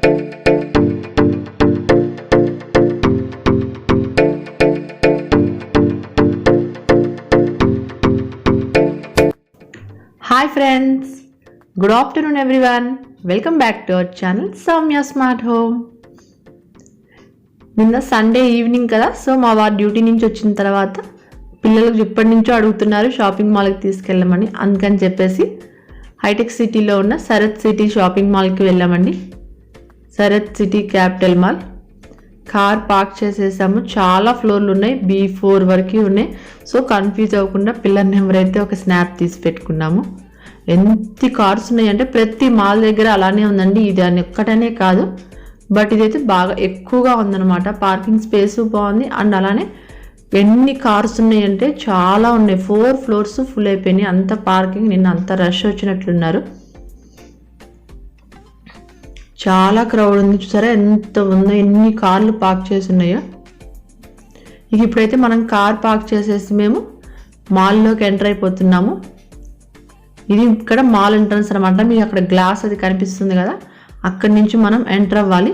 Hi friends, good afternoon everyone. Welcome back to our channel Soumya Smart Home. నిన్న Sunday evening కదా, so మా వారు duty నుంచి వచ్చిన తర్వాత పిల్లలకు ఎప్పటి నుంచో అడుగుతున్నారు షాపింగ్ మాల్కి తీసుకెళ్ళమని. అందుకని చెప్పేసి హైటెక్ సిటీలో ఉన్న సరత్ సిటీ షాపింగ్ మాల్కి వెళ్ళామండి. Sarath city capital mall. Car park చేసేసాము. చాలా ఫ్లోర్లు ఉన్నాయి, B4 వరకు ఉన్నాయి. సో కన్ఫ్యూజ్ అవ్వకుండా పిల్లల నెంబర్ అయితే ఒక స్నాప్ తీసి పెట్టుకున్నాము. ఎంత కార్స్ ఉన్నాయంటే ప్రతి మాల్ దగ్గర అలానే ఉందండి. ఇది అని ఒక్కటనే కాదు, బట్ ఇదైతే బాగా ఎక్కువగా ఉందన్నమాట. పార్కింగ్ స్పేస్ బాగుంది అండ్ అలానే ఎన్ని కార్స్ ఉన్నాయంటే చాలా ఉన్నాయి. 4 ఫ్లోర్స్ ఫుల్ అయిపోయినాయి. అంత పార్కింగ్, నిన్న అంత రష్ వచ్చినట్లున్నారు. చాలా క్రౌడ్ ఉంది, చూసారా ఎంత ఉందో, ఎన్ని కార్లు పార్క్ చేసి ఉన్నాయో. ఇక ఇప్పుడైతే మనం కార్ పార్క్ చేసేసి మేము మాల్లోకి ఎంటర్ అయిపోతున్నాము. ఇది ఇక్కడ మాల్ ఎంట్రన్స్ అనమాట. మీకు అక్కడ గ్లాస్ అది కనిపిస్తుంది కదా, అక్కడి నుంచి మనం ఎంటర్ అవ్వాలి.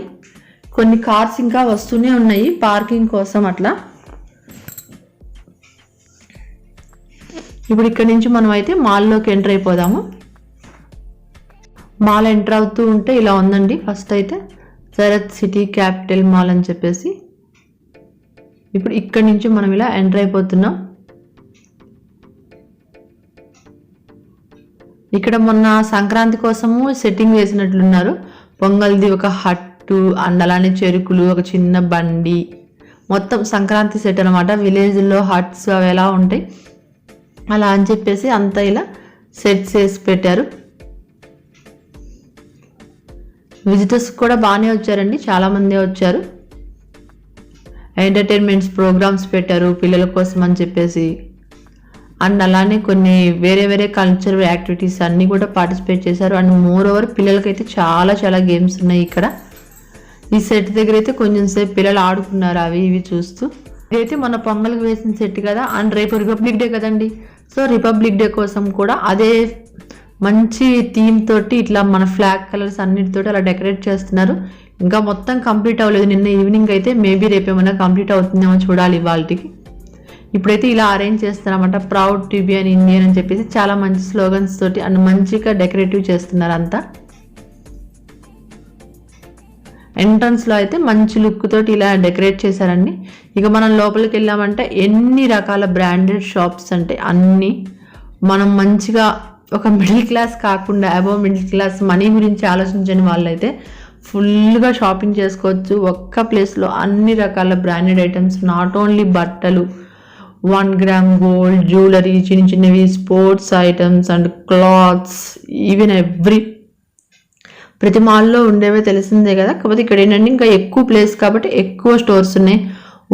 కొన్ని కార్స్ ఇంకా వస్తూనే ఉన్నాయి పార్కింగ్ కోసం అట్లా. ఇప్పుడు ఇక్కడ నుంచి మనం అయితే మాల్లోకి ఎంటర్ అయిపోదాము. మాల్ ఎంటర్ అవుతూ ఉంటే ఇలా ఉందండి. ఫస్ట్ అయితే సరత్ సిటీ క్యాపిటల్ మాల్ అని చెప్పేసి, ఇప్పుడు ఇక్కడ నుంచి మనం ఇలా ఎంటర్ అయిపోతున్నాం. ఇక్కడ మొన్న సంక్రాంతి కోసము సెట్టింగ్ వేసినట్లున్నారు. పొంగల్ది ఒక హట్టు అండ్ అలానే చెరుకులు, ఒక చిన్న బండి, మొత్తం సంక్రాంతి సెట్ అనమాట. విలేజ్లో హట్స్ అవి ఎలా ఉంటాయి అలా అని చెప్పేసి అంతా ఇలా సెట్స్ వేసి పెట్టారు. విజిటర్స్ కూడా బాగానే వచ్చారండి, చాలామంది వచ్చారు. ఎంటర్టైన్మెంట్స్ ప్రోగ్రామ్స్ పెట్టారు పిల్లల కోసం అని చెప్పేసి. అండ్ అలానే కొన్ని వేరే వేరే కల్చరల్ యాక్టివిటీస్ అన్నీ కూడా పార్టిసిపేట్ చేశారు. అండ్ మోర్ ఓవర్ పిల్లలకైతే చాలా చాలా గేమ్స్ ఉన్నాయి ఇక్కడ. ఈ సెట్ దగ్గర అయితే కొంచెం సేపు పిల్లలు ఆడుకున్నారు అవి ఇవి చూస్తూ. ఇదైతే మన పొంగల్కి వేసిన సెట్ కదా, అండ్ రేపు రిపబ్లిక్ డే కదండి. సో రిపబ్లిక్ డే కోసం కూడా అదే మంచి థీమ్ తోటి ఇట్లా మన ఫ్లాగ్ కలర్స్ అన్నిటితోటి అలా డెకరేట్ చేస్తున్నారు. ఇంకా మొత్తం కంప్లీట్ అవ్వలేదు. నిన్న ఈవినింగ్ అయితే మేబీ రేపు ఏమైనా కంప్లీట్ అవుతుందేమో చూడాలి ఇవాళకి. ఇప్పుడైతే ఇలా అరేంజ్ చేస్తున్నారన్నమాట. Proud to be an Indian అని చెప్పేసి చాలా మంచి స్లోగన్స్ తోటి అండ్ మంచిగా డెకరేటివ్ చేస్తున్నారు అంతా. ఎంట్రన్స్ లో అయితే మంచి లుక్ తోటి ఇలా డెకరేట్ చేశారండి. ఇక మనం లోపలికి వెళ్ళామంటే ఎన్ని రకాల బ్రాండెడ్ షాప్స్ అంటే అన్ని. మనం మంచిగా ఒక మిడిల్ క్లాస్ కాకుండా అబవ్ మిడిల్ క్లాస్ మనీ గురించి ఆలోచించని వాళ్ళైతే ఫుల్గా షాపింగ్ చేసుకోవచ్చు ఒక్క ప్లేస్లో. అన్ని రకాల బ్రాండెడ్ ఐటమ్స్, నాట్ ఓన్లీ బట్టలు, 1 గ్రామ్ గోల్డ్, జ్యువెలరీ, చిన్న చిన్నవి sports items and clothes, even ప్రతి మాల్లో ఉండేవే తెలిసిందే కదా. కాకపోతే ఇక్కడ ఏంటంటే ఇంకా ఎక్కువ ప్లేస్ కాబట్టి ఎక్కువ స్టోర్స్ ఉన్నాయి.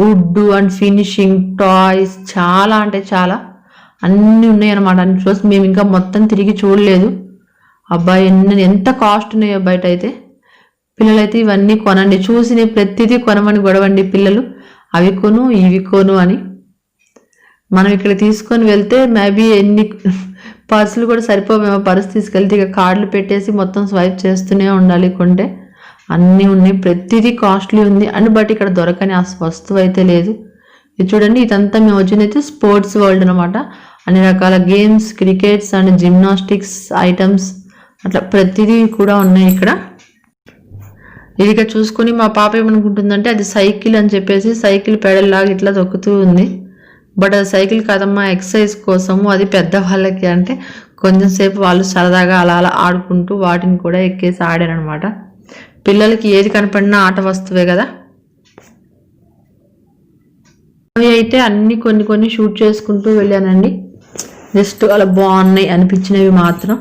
వుడ్ అండ్ ఫినిషింగ్, టాయ్స్, చాలా అంటే చాలా అన్నీ ఉన్నాయి అనమాట. అన్ని స్టోర్స్ మేము ఇంకా మొత్తం తిరిగి చూడలేదు. అబ్బాయి ఎంత కాస్ట్ ఉన్నాయో బయట అయితే. పిల్లలైతే ఇవన్నీ కొనండి, చూసి ప్రతిదీ కొనమని గొడవండి పిల్లలు, అవి కొను ఇవి కొను అని. మనం ఇక్కడ తీసుకొని వెళ్తే మేబీ ఎన్ని పర్సులు కూడా సరిపోవేమో. పర్సు తీసుకెళ్తే ఇక కార్డులు పెట్టేసి మొత్తం స్వైప్ చేస్తూనే ఉండాలి. కొంటే అన్నీ ఉన్నాయి, ప్రతిదీ కాస్ట్లీ ఉంది అండ్ బట్ ఇక్కడ దొరకని ఆ వస్తువు అయితే లేదు. ఇది చూడండి, ఇదంతా మేము వచ్చినైతే స్పోర్ట్స్ వరల్డ్ అనమాట. అన్ని రకాల games, crickets and gymnastics items అట్లా ప్రతిదీ కూడా ఉన్నాయి ఇక్కడ. ఇదిగా చూసుకొని మా పాప ఏమనుకుంటుందంటే అది సైకిల్ అని చెప్పేసి సైకిల్ పెడల్ లాగా ఇట్లా తొక్కుతూ ఉంది. బట్ అది సైకిల్ కాదమ్మా, ఎక్సర్సైజ్ కోసము, అది పెద్దవాళ్ళకి అంటే కొంచెం సేపు వాళ్ళు సరదాగా అలా అలా ఆడుకుంటూ వాటిని కూడా ఎక్కేసి ఆడారనమాట. పిల్లలకి ఏది కనపడినా ఆట వస్తువే కదా. అవి అయితే అన్ని కొన్ని కొన్ని షూట్ చేసుకుంటూ వెళ్ళానండి. జస్ట్ అలా బాగున్నాయి అనిపించినవి మాత్రం.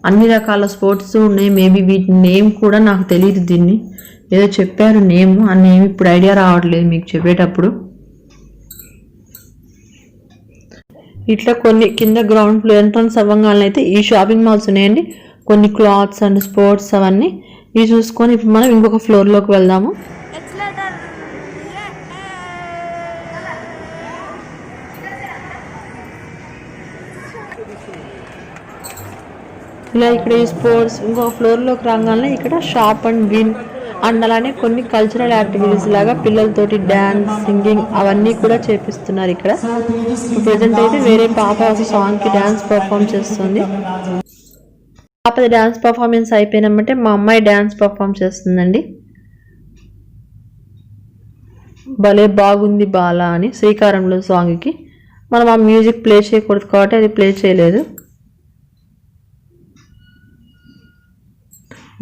అన్ని రకాల స్పోర్ట్స్ ఉన్నాయి. మేబీ వీటి నేమ్ కూడా నాకు తెలియదు. దీన్ని ఏదో చెప్పారు నేమ్, ఆ నేమ్ ఇప్పుడు ఐడియా రావట్లేదు మీకు చెప్పేటప్పుడు. ఇట్లా కొన్ని కింద గ్రౌండ్ ఫ్లోర్ ఎంట్రన్స్ అవ్వగానే అయితే ఈ షాపింగ్ మాల్స్ ఉన్నాయండి. కొన్ని క్లాత్స్ అండ్ స్పోర్ట్స్ అవన్నీ. ఇవి చూసుకొని ఇప్పుడు మనం ఇంకొక ఫ్లోర్లోకి వెళ్దాము. ఇలా ఇక్కడ ఈ స్పోర్ట్స్ ఇంకో ఫ్లోర్లోకి రాగానే ఇక్కడ షాప్ అండ్ విన్ అండ్ అలానే కొన్ని కల్చరల్ యాక్టివిటీస్ లాగా పిల్లలతోటి డ్యాన్స్ సింగింగ్ అవన్నీ కూడా చేపిస్తున్నారు ఇక్కడ. ప్రజెంట్ అయితే వేరే పాప ఒక సాంగ్కి డ్యాన్స్ పర్ఫామ్ చేస్తుంది. పాపది డ్యాన్స్ పర్ఫార్మెన్స్ అయిపోయినామంటే మా అమ్మాయి డ్యాన్స్ పర్ఫామ్ చేస్తుందండి. భలే బాగుంది బాలా అని శ్రీకారంలో సాంగ్కి. మనం ఆ మ్యూజిక్ ప్లే చేయకూడదు కాబట్టి అది ప్లే చేయలేదు.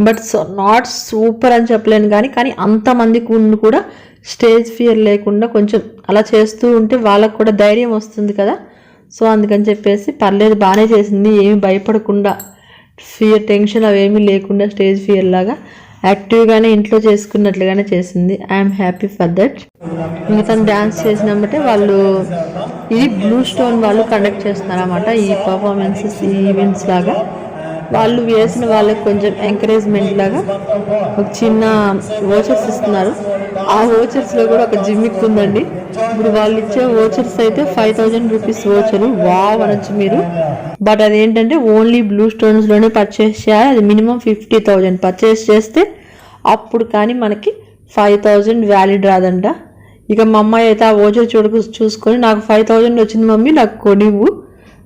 బట్ నాట్ సూపర్ అని చెప్పలేను కానీ అంతమందికి ఉండి కూడా స్టేజ్ ఫియర్ లేకుండా కొంచెం అలా చేస్తూ ఉంటే వాళ్ళకు కూడా ధైర్యం వస్తుంది కదా. సో అందుకని చెప్పేసి పర్లేదు బాగానే చేసింది, ఏమి భయపడకుండా ఫియర్ టెన్షన్ అవేమీ లేకుండా స్టేజ్ ఫియర్ లాగా యాక్టివ్గానే ఇంట్లో చేసుకున్నట్లుగానే చేసింది. I'm happy for that. ఇంకా తను డ్యాన్స్ చేసినామంటే వాళ్ళు ఇది బ్లూ స్టోన్ వాళ్ళు కండక్ట్ చేస్తున్నారు అన్నమాట ఈ పర్ఫార్మెన్సెస్ ఈ ఈవెంట్స్ లాగా. వాళ్ళు వేసిన వాళ్ళకి కొంచెం ఎంకరేజ్మెంట్ లాగా ఒక చిన్న వోచర్స్ ఇస్తున్నారు. ఆ వోచర్స్లో కూడా ఒక జిమ్మిక్ ఉందండి. ఇప్పుడు వాళ్ళు ఇచ్చే వోచర్స్ అయితే 5000 రూపీస్ వోచరు. వావ్ అనొచ్చు మీరు. బట్ అదేంటంటే ఓన్లీ బ్లూ స్టోన్స్లోనే పర్చేస్ చేయాలి. అది మినిమం 50,000 పర్చేస్ చేస్తే అప్పుడు కానీ మనకి 5000 వ్యాలిడ్ రాదంట. ఇక మా అమ్మాయి అయితే ఆ వోచర్ చూసుకొని నాకు 5000 వచ్చింది మమ్మీ, నాకు కొనివ్వు,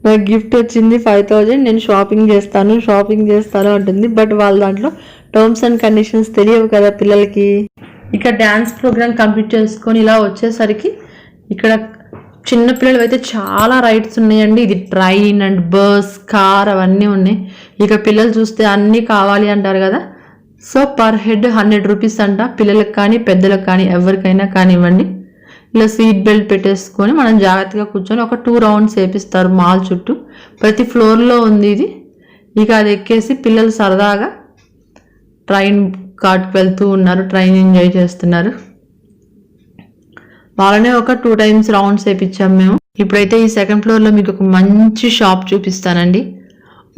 నాకు గిఫ్ట్ వచ్చింది 5000, నేను షాపింగ్ చేస్తాను అంటుంది. బట్ వాళ్ళ దాంట్లో టర్మ్స్ అండ్ కండిషన్స్ తెలియవు కదా పిల్లలకి. ఇక డ్యాన్స్ ప్రోగ్రామ్ కంప్లీట్ చేసుకొని ఇలా వచ్చేసరికి ఇక్కడ చిన్న పిల్లలు అయితే చాలా రైడ్స్ ఉన్నాయండి. ఇది ట్రైన్ అండ్ బస్ కార్ అవన్నీ ఉన్నాయి. ఇక పిల్లలు చూస్తే అన్నీ కావాలి అంటారు కదా. సో పర్ హెడ్ 100 రూపీస్ అంట. పిల్లలకు కానీ పెద్దలకు కానీ ఎవరికైనా కానివ్వండి. ఇలా సీట్ బెల్ట్ పెట్టేసుకొని మనం జాగ్రత్తగా కూర్చొని ఒక 2 రౌండ్స్ వేపిస్తారు మాల్ చుట్టూ. ప్రతి ఫ్లోర్లో ఉంది ఇది. ఇక అది ఎక్కేసి పిల్లలు సరదాగా ట్రైన్ కార్ట్కి వెళ్తూ ఉన్నారు, ట్రైన్ ఎంజాయ్ చేస్తున్నారు. వాళ్ళనే ఒక 2 టైమ్స్ రౌండ్స్ వేపించాం మేము. ఇప్పుడైతే ఈ సెకండ్ ఫ్లోర్లో మీకు ఒక మంచి షాప్ చూపిస్తానండి.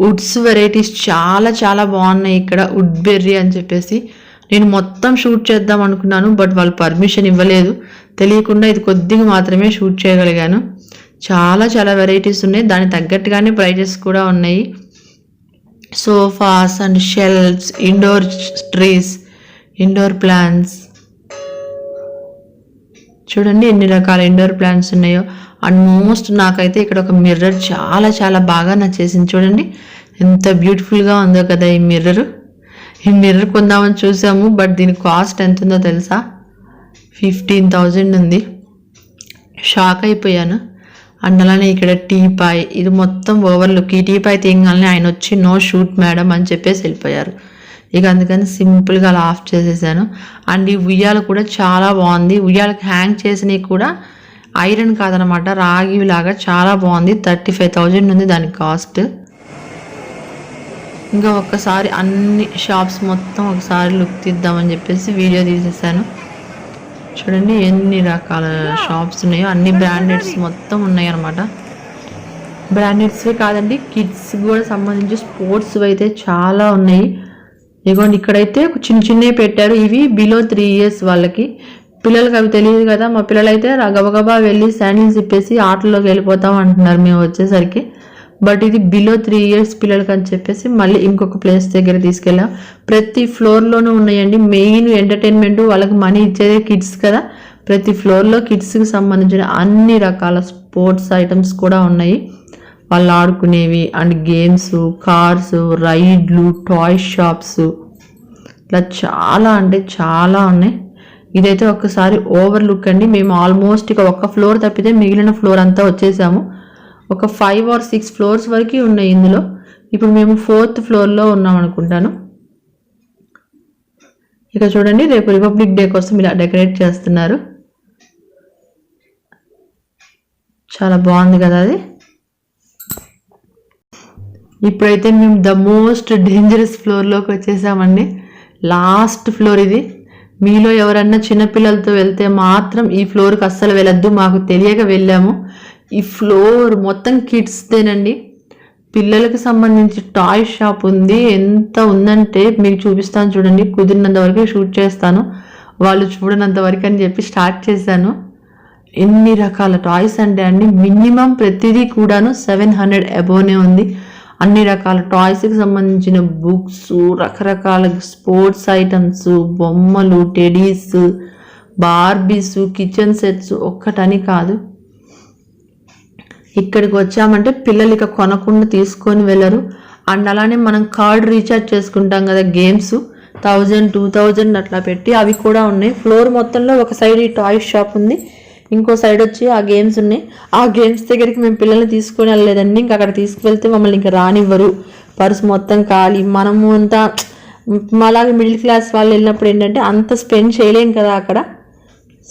వుడ్స్ వెరైటీస్ చాలా చాలా బాగున్నాయి ఇక్కడ. వుడ్ బెర్రీ అని చెప్పేసి నేను మొత్తం షూట్ చేద్దాం అనుకున్నాను, బట్ వాళ్ళు పర్మిషన్ ఇవ్వలేదు. తెలియకుండా ఇది కొద్దిగా మాత్రమే షూట్ చేయగలిగాను. చాలా చాలా వెరైటీస్ ఉన్నాయి, దానికి తగ్గట్టుగానే ప్రైజెస్ కూడా ఉన్నాయి. Sofas and shelves, indoor trees, indoor plants, చూడండి ఎన్ని రకాల ఇండోర్ ప్లాంట్స్ ఉన్నాయో. అండ్ మోస్ట్ నాకైతే ఇక్కడ ఒక మిర్రర్ చాలా చాలా బాగా నచ్చేసింది. చూడండి ఎంత బ్యూటిఫుల్గా ఉందో కదా ఈ మిర్రర్. ఈ మిర్రర్ కొందామని చూసాము, బట్ దీని కాస్ట్ ఎంత ఉందో తెలుసా? 15,000 ఉంది. షాక్ అయిపోయాను. అండ్ అలానే ఇక్కడ టీపాయ్, ఇది మొత్తం ఓవర్లుక్. ఈ టీపాయ్ తీయగానే ఆయన వచ్చి నో షూట్ మేడం అని చెప్పేసి వెళ్ళిపోయారు. ఇక అందుకని సింపుల్గా అలా ఆఫ్ చేసేసాను. అండ్ ఈ ఉయ్యాలు కూడా చాలా బాగుంది. ఉయ్యాలకి హ్యాంగ్ చేసినవి కూడా ఐరన్ కాదనమాట, రాగిలాగా చాలా బాగుంది. 35,000 ఉంది దాని కాస్ట్. ఇంకా ఒక్కసారి అన్ని షాప్స్ మొత్తం ఒకసారి లుక్ తీద్దామని చెప్పేసి వీడియో తీసేసాను. చూడండి ఎన్ని రకాల షాప్స్ ఉన్నాయో, అన్ని బ్రాండెడ్స్ మొత్తం ఉన్నాయి అన్నమాట. బ్రాండెడ్స్వే కాదండి, కిడ్స్ కూడా సంబంధించి స్పోర్ట్స్ అయితే చాలా ఉన్నాయి. ఇదిగోండి ఇక్కడైతే చిన్న చిన్నవి పెట్టారు. ఇవి బిలో 3 years వాళ్ళకి. పిల్లలకి అవి తెలియదు కదా. మా పిల్లలు అయితే గబగబా వెళ్ళి శాండిల్స్ ఇప్పేసి ఆటల్లోకి వెళ్ళిపోతాం అంటున్నారు మేము వచ్చేసరికి. బట్ ఇది బిలో 3 years పిల్లలకి అని చెప్పేసి మళ్ళీ ఇంకొక ప్లేస్ దగ్గర తీసుకెళ్ళాం. ప్రతి ఫ్లోర్లోనూ ఉన్నాయండి. మెయిన్ ఎంటర్టైన్మెంట్ వాళ్ళకి మనీ ఇచ్చేదే కిడ్స్ కదా. ప్రతి ఫ్లోర్లో కిడ్స్కి సంబంధించిన అన్ని రకాల స్పోర్ట్స్ ఐటమ్స్ కూడా ఉన్నాయి. వాళ్ళు ఆడుకునేవి అండ్ గేమ్స్, కార్స్, రైడ్లు, టాయ్ షాప్స్, ఇలా చాలా అంటే చాలా ఉన్నాయి. ఇదైతే ఒక్కసారి ఓవర్ లుక్ అండి. మేము ఆల్మోస్ట్ ఇక ఒక్క ఫ్లోర్ తప్పితే మిగిలిన ఫ్లోర్ అంతా వచ్చేసాము. ఒక 5 or 6 floors వరకు ఉన్నాయి ఇందులో. ఇప్పుడు మేము 4th floorలో ఉన్నాం అనుకుంటాను. ఇక చూడండి రేపు రిపబ్లిక్ డే కోసం ఇలా డెకరేట్ చేస్తున్నారు. చాలా బాగుంది కదా అది. ఇప్పుడైతే మేము ద మోస్ట్ డేంజరస్ ఫ్లోర్లోకి వచ్చేసామండి. లాస్ట్ ఫ్లోర్ ఇది. మీలో ఎవరన్నా చిన్నపిల్లలతో వెళ్తే మాత్రం ఈ ఫ్లోర్కి అస్సలు వెళ్ళొద్దు. మాకు తెలియక వెళ్ళాము. ఈ ఫ్లోర్ మొత్తం కిడ్స్దేనండి. పిల్లలకు సంబంధించి టాయ్ షాప్ ఉంది. ఎంత ఉందంటే మీకు చూపిస్తాను చూడండి. కుదిరినంత వరకు షూట్ చేస్తాను, వాళ్ళు చూడనంత వరకు అని చెప్పి స్టార్ట్ చేశాను. ఎన్ని రకాల టాయ్స్ అంటే అండి మినిమం ప్రతిదీ కూడాను 700 అబోనే ఉంది. అన్ని రకాల టాయ్స్కి సంబంధించిన బుక్స్, రకరకాల స్పోర్ట్స్ ఐటమ్స్, బొమ్మలు, టెడీస్, బార్బీస్, కిచెన్ సెట్స్ ఒక్కటని కాదు. ఇక్కడికి వచ్చామంటే పిల్లలు ఇక కొనకుండా తీసుకొని వెళ్ళరు. అండ్ అలానే మనం కార్డ్ రీఛార్జ్ చేసుకుంటాం కదా గేమ్స్, 1000, 2000 అట్లా పెట్టి అవి కూడా ఉన్నాయి. ఫ్లోర్ మొత్తంలో ఒక సైడ్ ఈ టాయ్స్ షాప్ ఉంది, ఇంకో సైడ్ వచ్చి ఆ గేమ్స్ ఉన్నాయి. ఆ గేమ్స్ దగ్గరికి మేము పిల్లల్ని తీసుకొని వెళ్ళలేదండి. ఇంకా అక్కడ తీసుకువెళ్తే మమ్మల్ని ఇంకా రానివ్వరు, పర్సు మొత్తం ఖాళీ. మనము అంతా అలాగే మిడిల్ క్లాస్ వాళ్ళు వెళ్ళినప్పుడు ఏంటంటే అంత స్పెండ్ చేయలేం కదా అక్కడ.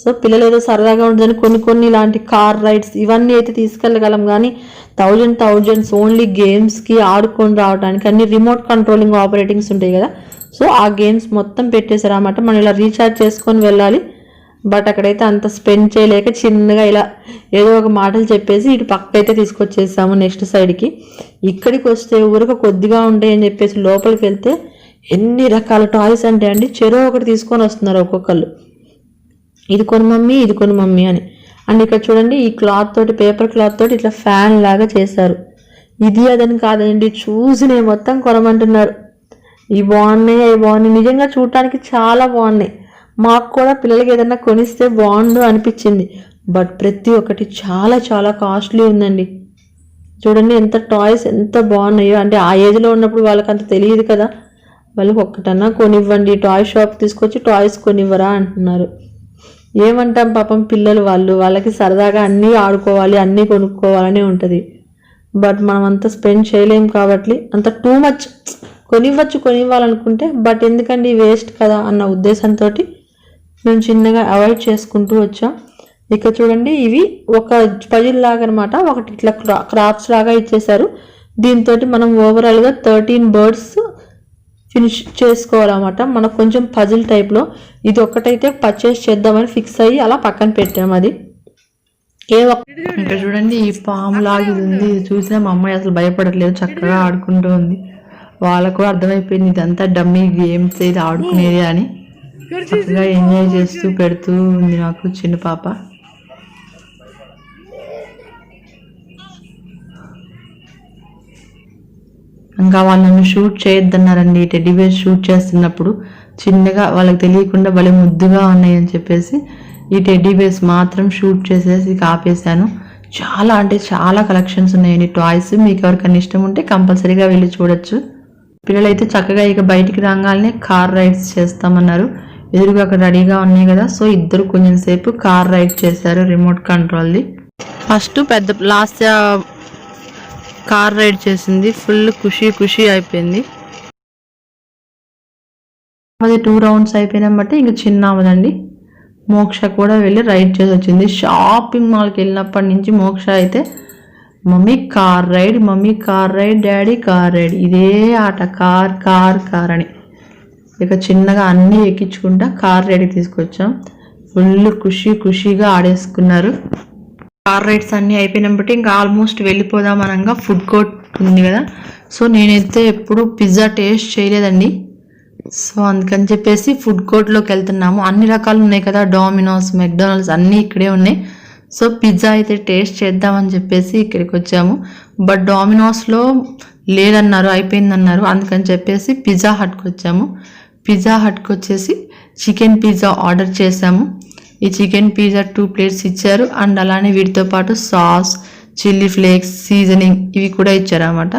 సో పిల్లలు ఏదో సరదాగా ఉంటుందని కొన్ని ఇలాంటి కార్ రైడ్స్ ఇవన్నీ అయితే తీసుకెళ్ళగలం, కానీ థౌజండ్స్ ఓన్లీ గేమ్స్కి ఆడుకొని రావడానికి. అన్ని రిమోట్ కంట్రోలింగ్ ఆపరేటింగ్స్ ఉంటాయి కదా, సో ఆ గేమ్స్ మొత్తం పెట్టేశారు అన్నమాట. మనం ఇలా రీఛార్జ్ చేసుకొని వెళ్ళాలి. బట్ అక్కడైతే అంత స్పెండ్ చేయలేక చిన్నగా ఇలా ఏదో ఒక మాటలు చెప్పేసి ఇటు పక్క అయితే తీసుకొచ్చేసాము నెక్స్ట్ సైడ్కి. ఇక్కడికి వస్తే ఊరక కొద్దిగా ఉంటాయని చెప్పేసి లోపలికి వెళ్తే ఎన్ని రకాల టాయ్స్ అంటే అండి, చెరో ఒకటి తీసుకొని వస్తున్నారు ఒక్కొక్కళ్ళు. ఇది కొని మమ్మీ అని. అండ్ ఇక్కడ చూడండి, ఈ క్లాత్ తోటి, పేపర్ క్లాత్ తోటి ఇట్లా ఫ్యాన్ లాగా చేశారు. ఇది అదని కాదండి, చూసి నేను మొత్తం కొనమంటున్నారు. ఇవి బాగున్నాయి, నిజంగా చూడటానికి చాలా బాగున్నాయి. మాకు కూడా పిల్లలకి ఏదన్నా కొనిస్తే బాగుండు అనిపించింది. బట్ ప్రతి ఒక్కటి చాలా చాలా కాస్ట్లీ ఉందండి. చూడండి ఎంత టాయ్స్ ఎంత బాగున్నాయో. అంటే ఆ ఏజ్లో ఉన్నప్పుడు వాళ్ళకి అంత తెలియదు కదా, వాళ్ళకి ఒక్కటన్నా కొనివ్వండి, టాయ్ షాప్ తీసుకొచ్చి టాయ్స్ కొనివ్వరా అంటున్నారు. ఏమంటాం పాపం పిల్లలు, వాళ్ళకి సరదాగా అన్నీ ఆడుకోవాలి, అన్నీ కొనుక్కోవాలనే ఉంటుంది. బట్ మనం అంత స్పెండ్ చేయలేం కాబట్టి అంత టూ మచ్ కొనివ్వాలనుకుంటే, బట్ ఎందుకండి వేస్ట్ కదా అన్న ఉద్దేశంతో మేము చిన్నగా అవాయిడ్ చేసుకుంటూ వచ్చాం. ఇక్కడ చూడండి, ఇవి ఒక పజిల్ లాగా అనమాట, ఒకటి ఇట్లా క్రాఫ్ట్స్ లాగా ఇచ్చేసారు. దీంతో మనం ఓవరాల్గా 13 బర్డ్స్ ఫినిష్ చేసుకోవాలన్నమాట. మనకు కొంచెం పజిల్ టైప్లో ఇది ఒక్కటైతే పర్చేస్ చేద్దామని ఫిక్స్ అయ్యి అలా పక్కన పెట్టాము. అది ఇంకా చూడండి, ఈ పాము లాగా ఉంది. ఇది చూసినా మా అమ్మాయి అసలు భయపడట్లేదు, చక్కగా ఆడుకుంటూ ఉంది. వాళ్ళకు అర్థమైపోయింది ఇదంతా డమ్మీ గేమ్స్ ఇది ఆడుకునేది అని. చక్కగా ఎంజాయ్ చేస్తూ పెడుతూ ఉంది నాకు చిన్న పాప. ఇంకా వాళ్ళని షూట్ చేయొద్దన్నారండి. టెడ్డీ బేర్ షూట్ చేస్తున్నప్పుడు చిన్నగా వాళ్ళకి తెలియకుండా భలే ముద్దుగా ఉన్నాయని చెప్పేసి ఈ టెడ్డీ బేర్స్ మాత్రం షూట్ చేసేసి ఆపేశాను. చాలా అంటే చాలా కలెక్షన్స్ ఉన్నాయండి టాయ్స్. మీకు ఎవరికైనా ఇష్టం ఉంటే కంపల్సరీగా వెళ్ళి చూడొచ్చు. పిల్లలైతే చక్కగా ఇక బయటికి రాగానే కార్ రైడ్స్ చేస్తామన్నారు. ఎదురుగా అక్కడ రెడీగా ఉన్నాయి కదా, సో ఇద్దరు కొంచెం సేపు కార్ రైడ్ చేశారు రిమోట్ కంట్రోల్ది. ఫస్ట్ పెద్ద లాస్ట్ కార్ రైడ్ చేసింది, ఫుల్ ఖుషి అయిపోయింది. అది 2 రౌండ్స్ అయిపోయినా బట్టి ఇంకా చిన్న అవ్వదండి. మోక్ష కూడా వెళ్ళి రైడ్ చేసి వచ్చింది. షాపింగ్ మాల్కి వెళ్ళినప్పటి నుంచి మోక్ష అయితే mummy car ride daddy car ride, ఇదే ఆట కార్ అని. ఇక చిన్నగా అన్నీ ఎక్కించుకుంటా కార్ రైడ్కి తీసుకొచ్చాం. ఫుల్ ఖుషిగా ఆడేసుకున్నారు. కార్ రైడ్స్ అన్నీ అయిపోయినప్పటి ఇంకా ఆల్మోస్ట్ వెళ్ళిపోదాం అనగా ఫుడ్ కోర్ట్ ఉంది కదా, సో నేనైతే ఎప్పుడు పిజ్జా టేస్ట్ చేయలేదండి. సో అందుకని చెప్పేసి ఫుడ్ కోర్ట్లోకి వెళ్తున్నాము. అన్ని రకాలు ఉన్నాయి కదా, డామినోస్, మెక్డొనాల్డ్స్ అన్నీ ఇక్కడే ఉన్నాయి. సో పిజ్జా అయితే టేస్ట్ చేద్దామని చెప్పేసి ఇక్కడికి వచ్చాము. బట్ డామినోస్లో లేదన్నారు, అయిపోయిందన్నారు. అందుకని చెప్పేసి పిజ్జా హట్కి వచ్చాము. పిజ్జా హట్కి వచ్చేసి చికెన్ పిజ్జా ఆర్డర్ చేసాము. ఈ చికెన్ పిజ్జా 2 ప్లేట్స్ ఇచ్చారు. అండ్ అలానే వీటితో పాటు సాస్, చిల్లీ ఫ్లేక్స్, సీజనింగ్ ఇవి కూడా ఇచ్చారన్నమాట.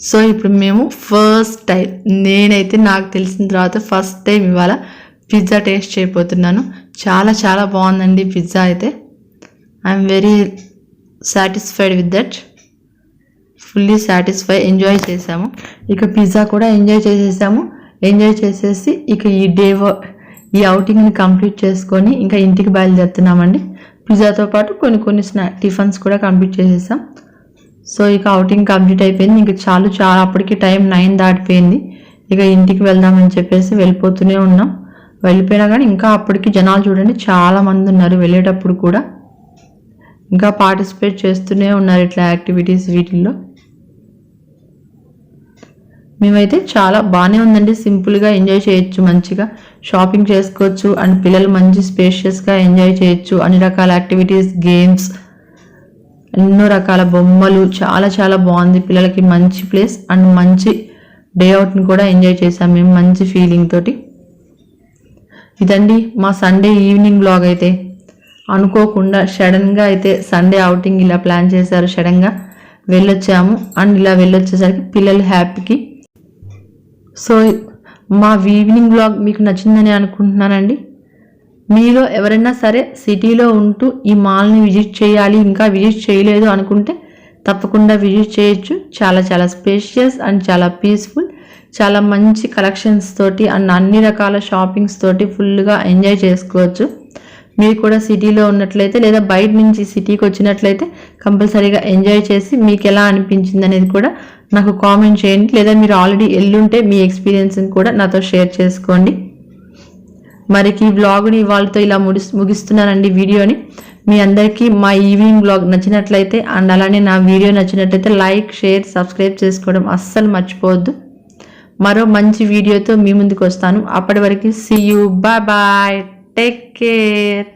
సో ఇప్పుడు మేము ఫస్ట్ టైం, నేనైతే నాకు తెలిసిన తర్వాత ఫస్ట్ టైం ఇవాళ పిజ్జా టేస్ట్ చేయబోతున్నాను. చాలా చాలా బాగుందండి పిజ్జా అయితే. I'm very satisfied with that, fully satisfy. Enjoy చేసాము. ఇక పిజ్జా కూడా ఎంజాయ్ చేసేసాము. ఎంజాయ్ చేసేసి ఇక ఈ అవుటింగ్ని కంప్లీట్ చేసుకొని ఇంకా ఇంటికి బయలుదేరుతున్నామండి. పిజ్జాతో పాటు కొన్ని టిఫిన్స్ కూడా కంప్లీట్ చేసేసాం. సో ఇక అవుటింగ్ కంప్లీట్ అయిపోయింది. ఇంక చాలా అప్పటికి టైం 9 దాటిపోయింది. ఇక ఇంటికి వెళ్దామని చెప్పేసి వెళ్ళిపోతూనే ఉన్నాం. వెళ్ళిపోయినా కానీ ఇంకా అప్పటికి జనాలు చూడండి చాలా మంది ఉన్నారు. వెళ్ళేటప్పుడు కూడా ఇంకా పార్టిసిపేట్ చేస్తూనే ఉన్నారు ఇట్లా యాక్టివిటీస్ వీటిల్లో. మేమైతే చాలా బాగానే ఉందండి, సింపుల్గా ఎంజాయ్ చేయొచ్చు, మంచిగా షాపింగ్ చేసుకోవచ్చు. అండ్ పిల్లలు మంచి స్పేషియస్గా ఎంజాయ్ చేయొచ్చు. అన్ని రకాల యాక్టివిటీస్, గేమ్స్ ఎన్నో రకాల బొమ్మలు, చాలా చాలా బాగుంది. పిల్లలకి మంచి ప్లేస్ అండ్ మంచి డే అవుట్ని కూడా ఎంజాయ్ చేసాం మేము మంచి ఫీలింగ్ తోటి. ఇదండి మా సండే ఈవినింగ్ బ్లాగ్. అయితే అనుకోకుండా సడన్గా అయితే సండే అవుటింగ్ ఇలా ప్లాన్ చేశారు, సడన్గా వెళ్ళొచ్చాము. అండ్ ఇలా వెళ్ళొచ్చేసరికి పిల్లలు హ్యాపీకి. సో మా ఈవినింగ్ బ్లాగ్ మీకు నచ్చిందని అనుకుంటున్నానండి. మీలో ఎవరైనా సరే సిటీలో ఉంటూ ఈ మాల్ని విజిట్ చేయాలి, ఇంకా విజిట్ చేయలేదు అనుకుంటే తప్పకుండా విజిట్ చేయొచ్చు. చాలా చాలా స్పేషియస్ అండ్ చాలా పీస్ఫుల్, చాలా మంచి కలెక్షన్స్ తోటి అండ్ అన్ని రకాల షాపింగ్స్ తోటి ఫుల్గా ఎంజాయ్ చేసుకోవచ్చు. మీరు కూడా సిటీలో ఉన్నట్లయితే లేదా బయట నుంచి సిటీకి వచ్చినట్లయితే కంపల్సరీగా ఎంజాయ్ చేసి మీకు ఎలా అనిపించింది అనేది కూడా నాకు కామెంట్ చేయండి. లేదా మీరు ఆల్రెడీ వెళ్ళుంటే మీ ఎక్స్పీరియన్స్ని కూడా నాతో షేర్ చేసుకోండి. మరికి ఈ వ్లాగ్ని వాళ్ళతో ఇలా ముగిస్తున్నానండి వీడియోని. మీ అందరికీ మా ఈవినింగ్ వ్లాగ్ నచ్చినట్లయితే అండ్ అలానే నా వీడియో నచ్చినట్లయితే లైక్, షేర్, సబ్స్క్రైబ్ చేసుకోవడం అస్సలు మర్చిపోవద్దు. మరో మంచి వీడియోతో మీ ముందుకు వస్తాను. అప్పటి వరకు see you, bye bye, take care.